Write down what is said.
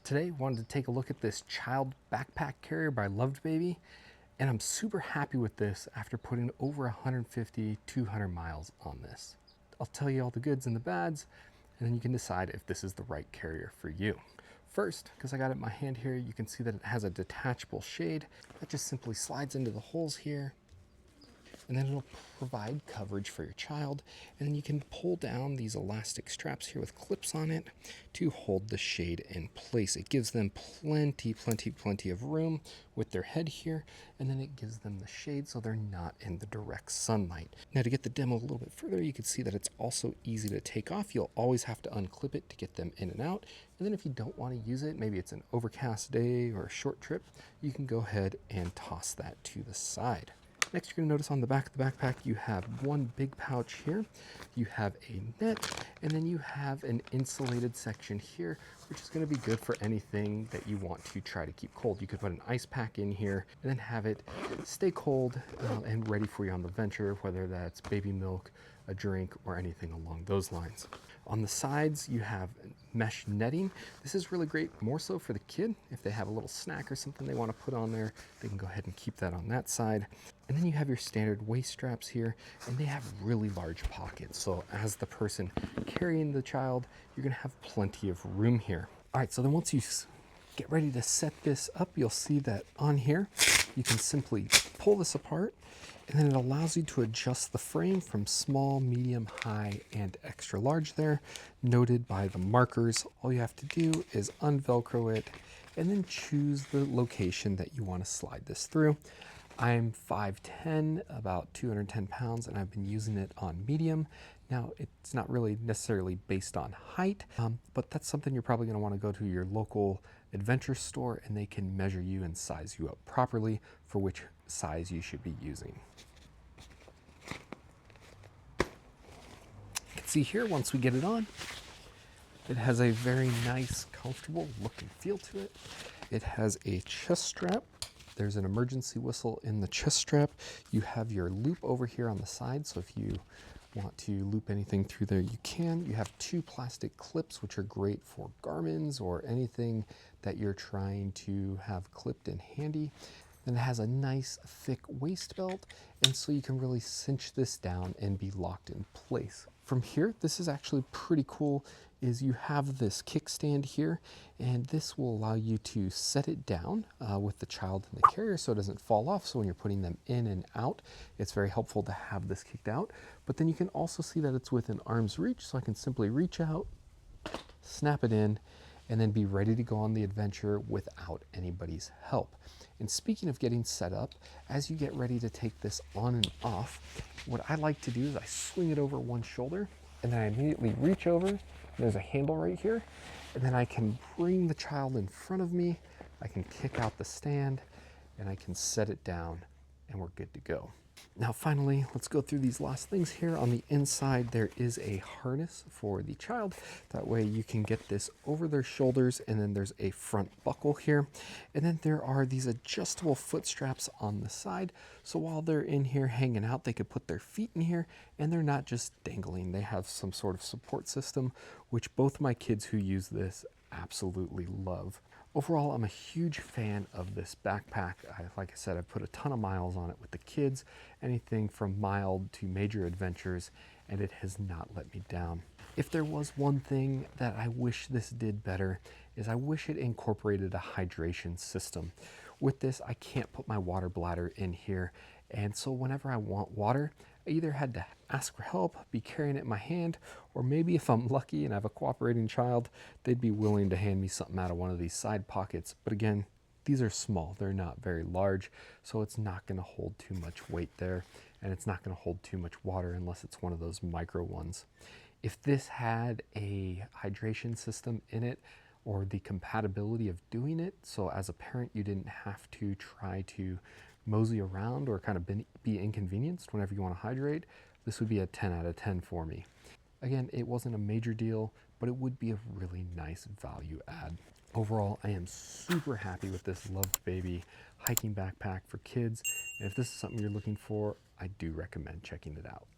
Today, wanted to take a look at this child backpack carrier by Luvdbaby, and I'm super happy with this after putting over 150, 200 miles on this. I'll tell you all the goods and the bads, and then you can decide if this is the right carrier for you. First, because I got it in my hand here, you can see that it has a detachable shade that just simply slides into the holes here, and then it'll provide coverage for your child. And then you can pull down these elastic straps here with clips on it to hold the shade in place. It gives them plenty of room with their head here, and then it gives them the shade so they're not in the direct sunlight. Now, to get the demo a little bit further, you can see that it's also easy to take off. You'll always have to unclip it to get them in and out. And then if you don't want to use it, maybe it's an overcast day or a short trip, you can go ahead and toss that to the side. Next, you're going to notice on the back of the backpack, you have one big pouch here, you have a net, and then you have an insulated section here, which is going to be good for anything that you want to try to keep cold. You could put an ice pack in here and then have it stay cold and ready for you on the venture, whether that's baby milk, a drink, or anything along those lines. On the sides, you have mesh netting. This is really great, more so for the kid. If they have a little snack or something they want to put on there, they can go ahead and keep that on that side. And then you have your standard waist straps here, and they have really large pockets. So as the person carrying the child, you're gonna have plenty of room here. All right, so then once you get ready to set this up, you'll see that on here, you can simply pull this apart, and then it allows you to adjust the frame from small, medium, high, and extra large there, noted by the markers. All you have to do is unvelcro it and then choose the location that you want to slide this through. I'm 5'10", about 210 pounds, and I've been using it on medium. Now, it's not really necessarily based on height, but that's something you're probably going to want to go to your local adventure store, and they can measure you and size you up properly for which size you should be using. You can see here, once we get it on, it has a very nice, comfortable look and feel to it. It has a chest strap. There's an emergency whistle in the chest strap. You have your loop over here on the side, so if you want to loop anything through there, you can. You have two plastic clips, which are great for Garmin's or anything that you're trying to have clipped and handy. And it has a nice thick waist belt, and so you can really cinch this down and be locked in place. From here, this is actually pretty cool, is you have this kickstand here, and this will allow you to set it down with the child in the carrier so it doesn't fall off. So when you're putting them in and out, it's very helpful to have this kicked out. But then you can also see that it's within arm's reach, so I can simply reach out, snap it in, and then be ready to go on the adventure without anybody's help. And speaking of getting set up, as you get ready to take this on and off, what I like to do is I swing it over one shoulder, and then I immediately reach over. There's a handle right here, and then I can bring the child in front of me, I can kick out the stand, and I can set it down, and we're good to go. Now finally, let's go through these last things here. On the inside, there is a harness for the child. That way you can get this over their shoulders, and then there's a front buckle here. And then there are these adjustable foot straps on the side. So while they're in here hanging out, they could put their feet in here, and they're not just dangling. They have some sort of support system, which both my kids who use this absolutely love. Overall, I'm a huge fan of this backpack. Like I said, I've put a ton of miles on it with the kids, anything from mild to major adventures, and it has not let me down. If there was one thing that I wish this did better, is I wish it incorporated a hydration system. With this, I can't put my water bladder in here, and so whenever I want water, I either had to ask for help, be carrying it in my hand, or maybe if I'm lucky and I have a cooperating child, they'd be willing to hand me something out of one of these side pockets. But again, these are small, they're not very large, so it's not going to hold too much weight there, and it's not going to hold too much water unless it's one of those micro ones. If this had a hydration system in it, or the compatibility of doing it, so as a parent you didn't have to try to mosey around or kind of be inconvenienced whenever you want to hydrate, this would be a 10 out of 10 for me. Again, it wasn't a major deal, but it would be a really nice value add. Overall, I am super happy with this Luvdbaby hiking backpack for kids, and if this is something you're looking for, I do recommend checking it out.